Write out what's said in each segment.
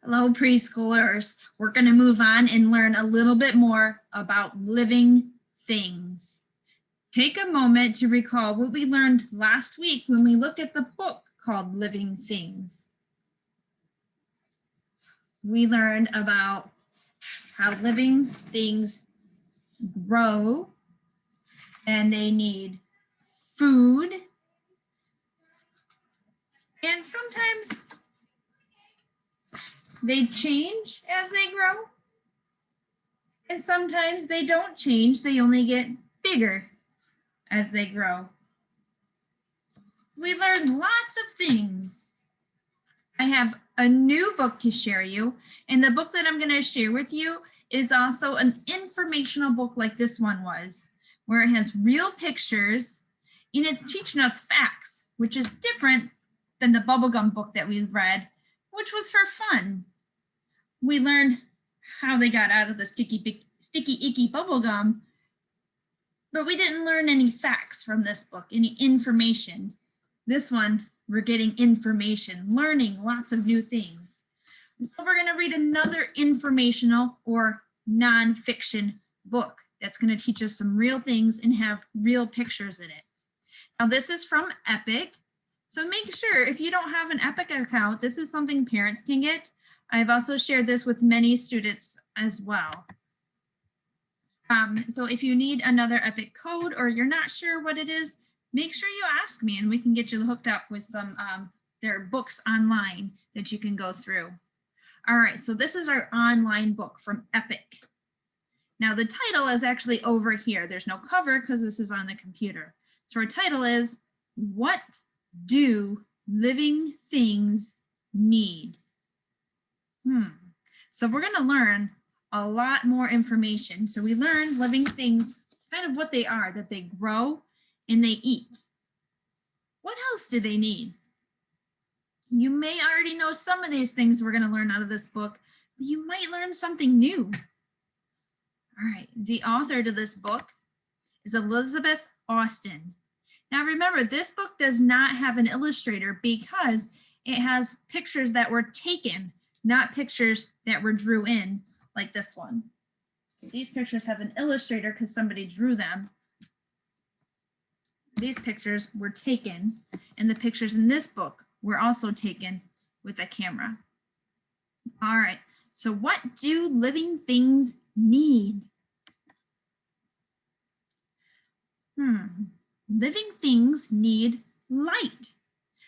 Hello, preschoolers. We're going to move on and learn a little bit more about living things. Take a moment to recall what we learned last week when we looked at the book called Living Things. We learned about how living things grow and they need food, and sometimes they change as they grow, and sometimes they don't change, they only get bigger as they grow. We learned lots of things. I have a new book to share you, and the book that I'm going to share with you is also an informational book like this one was, where it has real pictures and it's teaching us facts, which is different than the bubblegum book that we read, which was for fun. We learned how they got out of the sticky icky bubblegum, but we didn't learn any facts from this book, any information. This one, we're getting information, learning lots of new things. And so we're going to read another informational or nonfiction book that's going to teach us some real things and have real pictures in it. Now this is from Epic, so make sure if you don't have an Epic account, this is something parents can get. I've also shared this with many students as well. So if you need another Epic code or you're not sure what it is, make sure you ask me and we can get you hooked up with some their books online that you can go through. All right, so this is our online book from Epic. Now the title is actually over here. There's no cover because this is on the computer. So our title is, What Do Living Things Need? So we're going to learn a lot more information. So we learned living things, kind of what they are, that they grow and they eat. What else do they need? You may already know some of these things we're going to learn out of this book, but you might learn something new. All right, the author to this book is Elizabeth Austin. Now remember, this book does not have an illustrator because it has pictures that were taken, not pictures that were drew in like this one. So these pictures have an illustrator because somebody drew them. These pictures were taken, and the pictures in this book were also taken with a camera. All right, so what do living things need? Living things need light.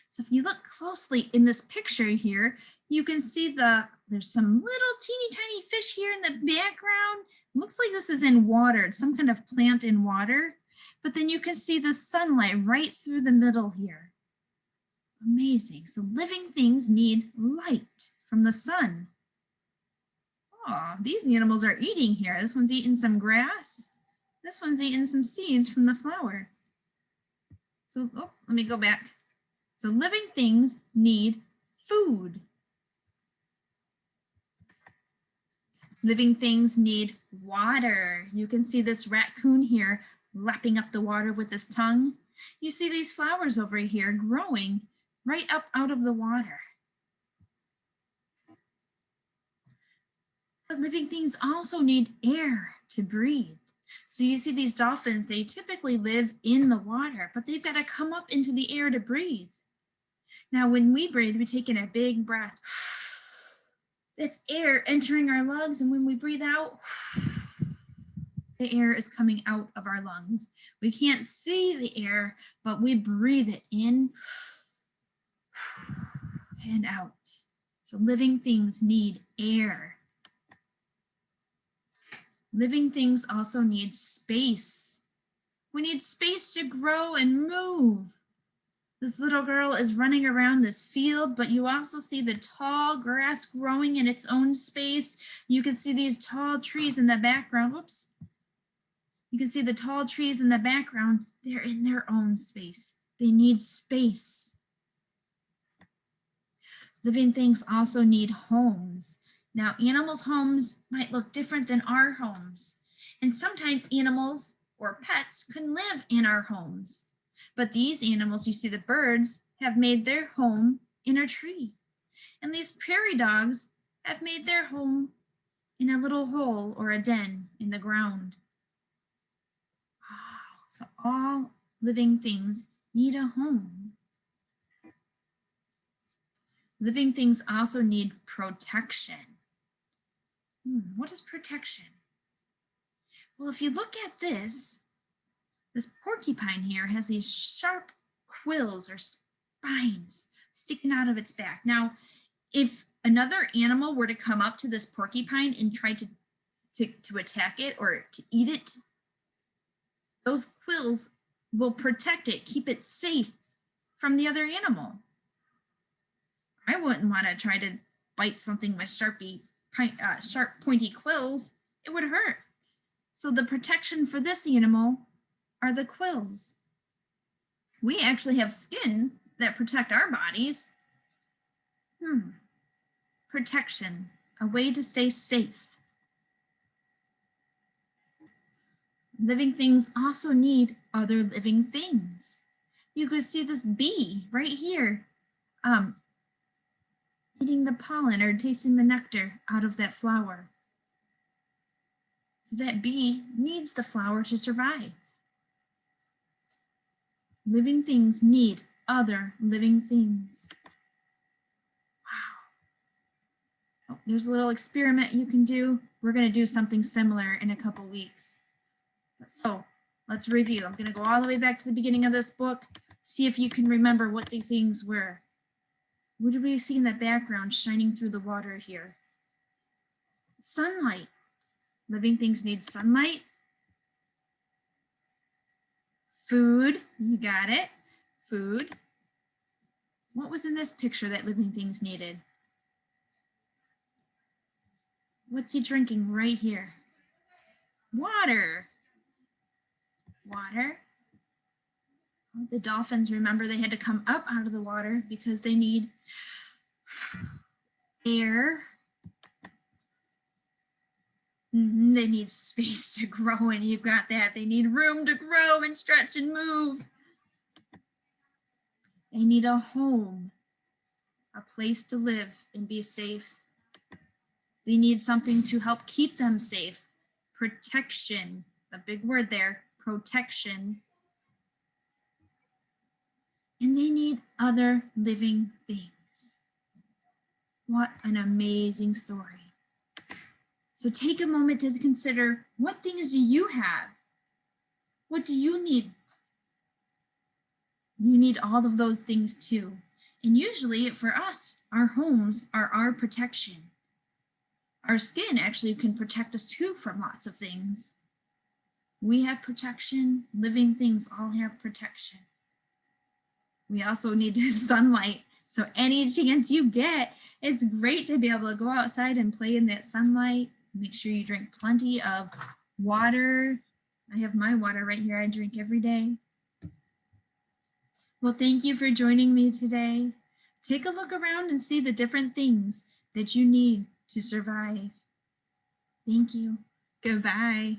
So if you look closely in this picture here, you can see there's some little teeny tiny fish here in the background. Looks like this is in water, some kind of plant in water. But then you can see the sunlight right through the middle here. Amazing. So living things need light from the sun. Oh, these animals are eating here. This one's eating some grass. This one's eating some seeds from the flower. So let me go back. So living things need food. Living things need water. You can see this raccoon here lapping up the water with his tongue. You see these flowers over here growing right up out of the water. But living things also need air to breathe. So you see these dolphins, they typically live in the water, but they've got to come up into the air to breathe. Now, when we breathe, we take in a big breath. That's air entering our lungs, and when we breathe out, the air is coming out of our lungs. We can't see the air, but we breathe it in and out. So living things need air. Living things also need space. We need space to grow and move. This little girl is running around this field, but you also see the tall grass growing in its own space. You can see these tall trees in the background. Whoops. You can see the tall trees in the background. They're in their own space. They need space. Living things also need homes. Now, animals' homes might look different than our homes. And sometimes animals or pets can live in our homes. But these animals, you see the birds, have made their home in a tree. And these prairie dogs have made their home in a little hole or a den in the ground. Wow. So all living things need a home. Living things also need protection. What is protection? Well, if you look at this porcupine here has these sharp quills or spines sticking out of its back. Now, if another animal were to come up to this porcupine and try to attack it or to eat it, those quills will protect it, keep it safe from the other animal. I wouldn't want to try to bite something with sharp pointy quills. It would hurt. So the protection for this animal are the quills. We actually have skin that protect our bodies. Protection, a way to stay safe. Living things also need other living things. You could see this bee right here, eating the pollen or tasting the nectar out of that flower. So that bee needs the flower to survive. Living things need other living things. Wow. Oh, there's a little experiment you can do. We're going to do something similar in a couple weeks. So let's review. I'm going to go all the way back to the beginning of this book. See if you can remember what the things were. What do we see in the background shining through the water here? Sunlight. Living things need sunlight. Food, you got it. Food. What was in this picture that living things needed? What's he drinking right here? Water. Water. The dolphins, remember, they had to come up out of the water because they need air. They need space to grow, and you got that. They need room to grow and stretch and move. They need a home, a place to live and be safe. They need something to help keep them safe. Protection, a big word there, protection. And they need other living things. What an amazing story. So take a moment to consider, what things do you have? What do you need? You need all of those things too. And usually for us, our homes are our protection. Our skin actually can protect us too from lots of things. We have protection. Living things all have protection. We also need sunlight. So any chance you get, it's great to be able to go outside and play in that sunlight. Make sure you drink plenty of water. I have my water right here. I drink every day. Well, thank you for joining me today. Take a look around and see the different things that you need to survive. Thank you. Goodbye.